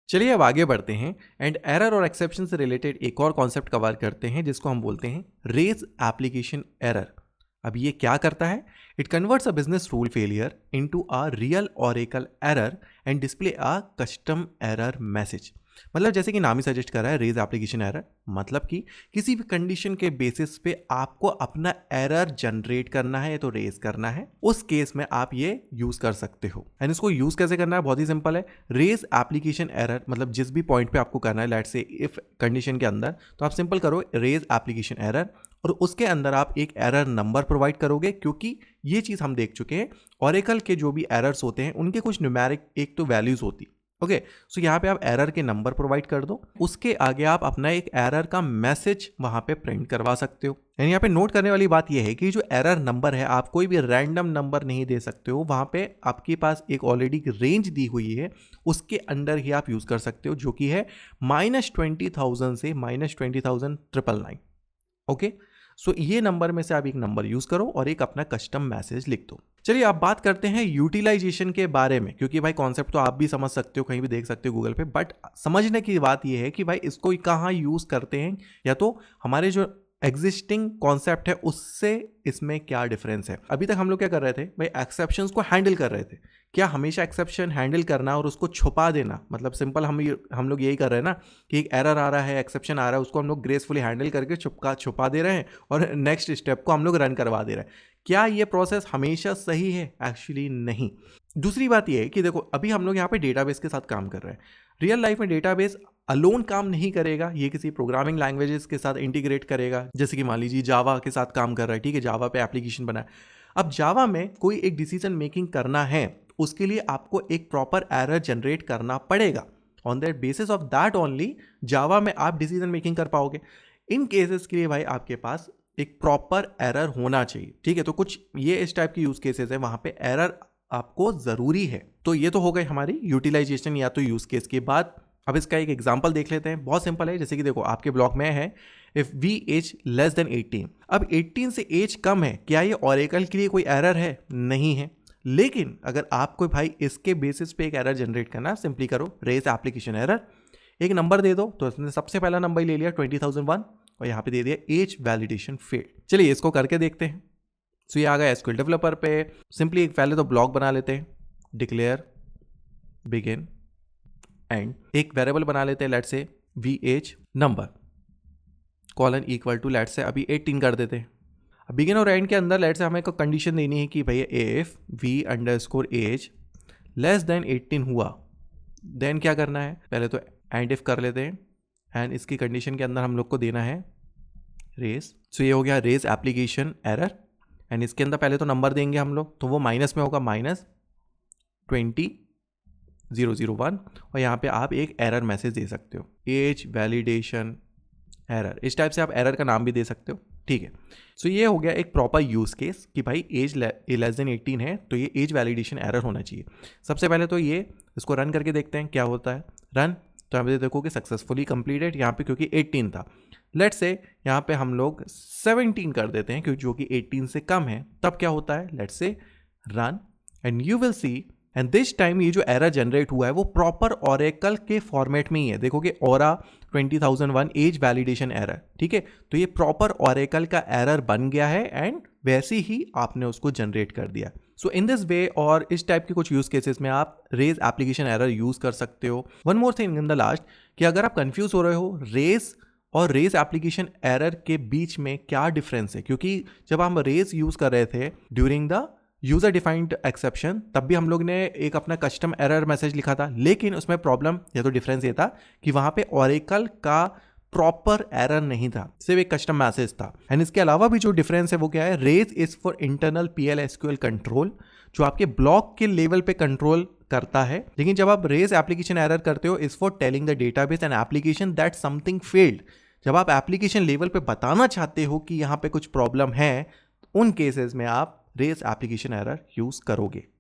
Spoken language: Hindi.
चलिए अब आगे बढ़ते हैं एंड एरर और एक्सेप्शन से रिलेटेड एक और कॉन्सेप्ट कवर करते हैं जिसको हम बोलते हैं रेज एप्लीकेशन एरर। अब ये क्या करता है? It converts a business rule failure into a real Oracle error and display a custom error message. मतलब जैसे कि नाम ही सजेस्ट कर रहा है, रेज एप्लीकेशन एरर मतलब कि किसी भी कंडीशन के बेसिस पे आपको अपना एरर जनरेट करना है तो रेज करना है, उस केस में आप ये यूज कर सकते हो। एंड इसको यूज कैसे करना है? बहुत ही सिंपल है। रेज एप्लीकेशन एरर मतलब जिस भी पॉइंट पे आपको करना है, लेट्स से इफ कंडीशन के अंदर, तो आप सिंपल करो रेज एप्लीकेशन एरर और उसके अंदर आप एक एरर नंबर प्रोवाइड करोगे, क्योंकि ये चीज हम देख चुके हैं ओरेकल के जो भी एरर्स होते हैं उनके कुछ न्यूमेरिक एक तो वैल्यूज होती। ओके, सो यहाँ पे आप एरर के नंबर प्रोवाइड कर दो, उसके आगे आप अपना एक एरर का मैसेज वहां पे प्रिंट करवा सकते हो। यानी यहाँ पे नोट करने वाली बात यह है कि जो एरर नंबर है आप कोई भी रैंडम नंबर नहीं दे सकते हो, वहां पे आपके पास एक ऑलरेडी रेंज दी हुई है, उसके अंडर ही आप यूज कर सकते हो, जो कि है -20,000 से -20,999। ओके, सो ये नंबर में से आप एक नंबर यूज करो और एक अपना कस्टम मैसेज लिख दो। चलिए आप बात करते हैं यूटिलाइजेशन के बारे में, क्योंकि भाई कॉन्सेप्ट तो आप भी समझ सकते हो, कहीं भी देख सकते हो गूगल पे, बट समझने की बात यह है कि भाई इसको कहाँ यूज करते हैं, या तो हमारे जो एग्जिस्टिंग कॉन्सेप्ट है उससे इसमें क्या डिफरेंस है। अभी तक हम लोग क्या कर रहे थे भाई, एक्सेप्शंस को हैंडल कर रहे थे। क्या हमेशा एक्सेप्शन हैंडल करना और उसको छुपा देना, मतलब सिंपल हम लोग यही कर रहे हैं ना कि एक एरर आ रहा है, एक्सेप्शन आ रहा है, उसको हम लोग ग्रेसफुली हैंडल करके छुपा दे रहे हैं और नेक्स्ट स्टेप को हम लोग रन करवा दे रहे हैं। क्या ये प्रोसेस हमेशा सही है? एक्चुअली नहीं। दूसरी बात ये है कि देखो अभी हम लोग यहाँ पे डेटाबेस के साथ काम कर रहे हैं। रियल लाइफ में डेटाबेस अलोन काम नहीं करेगा, ये किसी प्रोग्रामिंग लैंग्वेजेस के साथ इंटीग्रेट करेगा। जैसे कि मान लीजिए जावा के साथ काम कर रहा है, ठीक है, जावा पे एप्लीकेशन बना है। अब जावा में कोई एक डिसीजन मेकिंग करना है, उसके लिए आपको एक प्रॉपर एरर जनरेट करना पड़ेगा। On that basis of that only Java में आप डिसीजन मेकिंग कर पाओगे। इन केसेस के लिए भाई आपके पास एक प्रॉपर एरर होना चाहिए, ठीक है। तो कुछ ये इस टाइप के यूज केसेस है, वहां पे एरर आपको जरूरी है। तो ये तो हो गई हमारी यूटिलाइजेशन या तो यूज केस की बात। अब इसका एक एग्जांपल देख लेते हैं, बहुत सिंपल है। जैसे कि देखो आपके ब्लॉक में है if v age less than 18। अब 18 से एज कम है, क्या ये ओरेकल के लिए कोई एरर है? नहीं है। लेकिन अगर आपको भाई इसके बेसिस पे एक एरर जनरेट करना, सिंपली करो रेज एप्लीकेशन एरर, एक नंबर दे दो। तो इसने सबसे पहला नंबर ले लिया 20,001 और यहाँ पे दे दिया एज वैलिडेशन फेल्ड। चलिए इसको करके देखते हैं। सो ये आ गया एसक्यूएल डेवलपर पे। सिंपली एक पहले तो ब्लॉक बना लेते हैं, डिक्लेयर बिगिन एंड, एक वेरिएबल बना लेते हैं, let's say v age number colon equal to let's say अभी 18 कर देते हैं। अब बिगिन और एंड के अंदर लेट्स से हमें एक कंडीशन देनी है कि भैया if v underscore age less than 18 हुआ, देन क्या करना है? पहले तो एंड इफ कर लेते हैं एंड इसकी कंडीशन के अंदर हम लोग को देना है रेज। सो ये हो गया रेज एप्लीकेशन एरर एंड इसके अंदर पहले तो नंबर देंगे हम लोग, तो वो माइनस में होगा -20,001 और यहाँ पे आप एक एरर मैसेज दे सकते हो, एज वैलिडेशन एरर। इस टाइप से आप एरर का नाम भी दे सकते हो, ठीक है। सो ये हो गया एक प्रॉपर यूज केस कि भाई एज लेस देन 18 है तो ये एज वैलिडेशन एरर होना चाहिए। सबसे पहले तो ये इसको रन करके देखते हैं क्या होता है। रन, तो यहाँ पे देखो कि सक्सेसफुली कंप्लीटेड, यहाँ पे क्योंकि 18 था। लेट्स से यहाँ पे हम लोग 17 कर देते हैं क्योंकि जो कि 18 से कम है, तब क्या होता है? Let's say run and you will see, and this time ये जो एरर जनरेट हुआ है वो प्रॉपर ओरेकल के फॉर्मेट में ही है। देखो कि ओरा 20,001 एज वैलिडेशन एरर, ठीक है। तो ये प्रॉपर ओरेकल का एरर बन गया है एंड वैसे ही आपने उसको जनरेट कर दिया। सो इन दिस वे और इस टाइप के कुछ यूज केसेस में आप रेज एप्लीकेशन एरर यूज कर सकते हो। One more thing in the last, कि अगर आप कंफ्यूज हो रहे हो रेज और रेज एप्लीकेशन एरर के बीच में क्या डिफरेंस है, क्योंकि जब हम रेज यूज कर रहे थे during the user defined exception, तब भी हम लोग ने एक अपना कस्टम एरर मैसेज लिखा था, लेकिन उसमें प्रॉब्लम या तो डिफरेंस ये था कि वहां पे ओरेकल का प्रॉपर एरर नहीं था, सिर्फ एक कस्टम मैसेज था। एंड इसके अलावा भी जो डिफरेंस है वो क्या है? Raise is for internal PL/SQL control, जो आपके ब्लॉक के लेवल पे कंट्रोल करता है। लेकिन जब आप रेज एप्लीकेशन एरर करते हो, is for telling the database and application that something failed. जब आप एप्लीकेशन लेवल पे बताना चाहते हो कि यहाँ पे कुछ प्रॉब्लम है, उन केसेस में आप रेज एप्लीकेशन एरर यूज करोगे।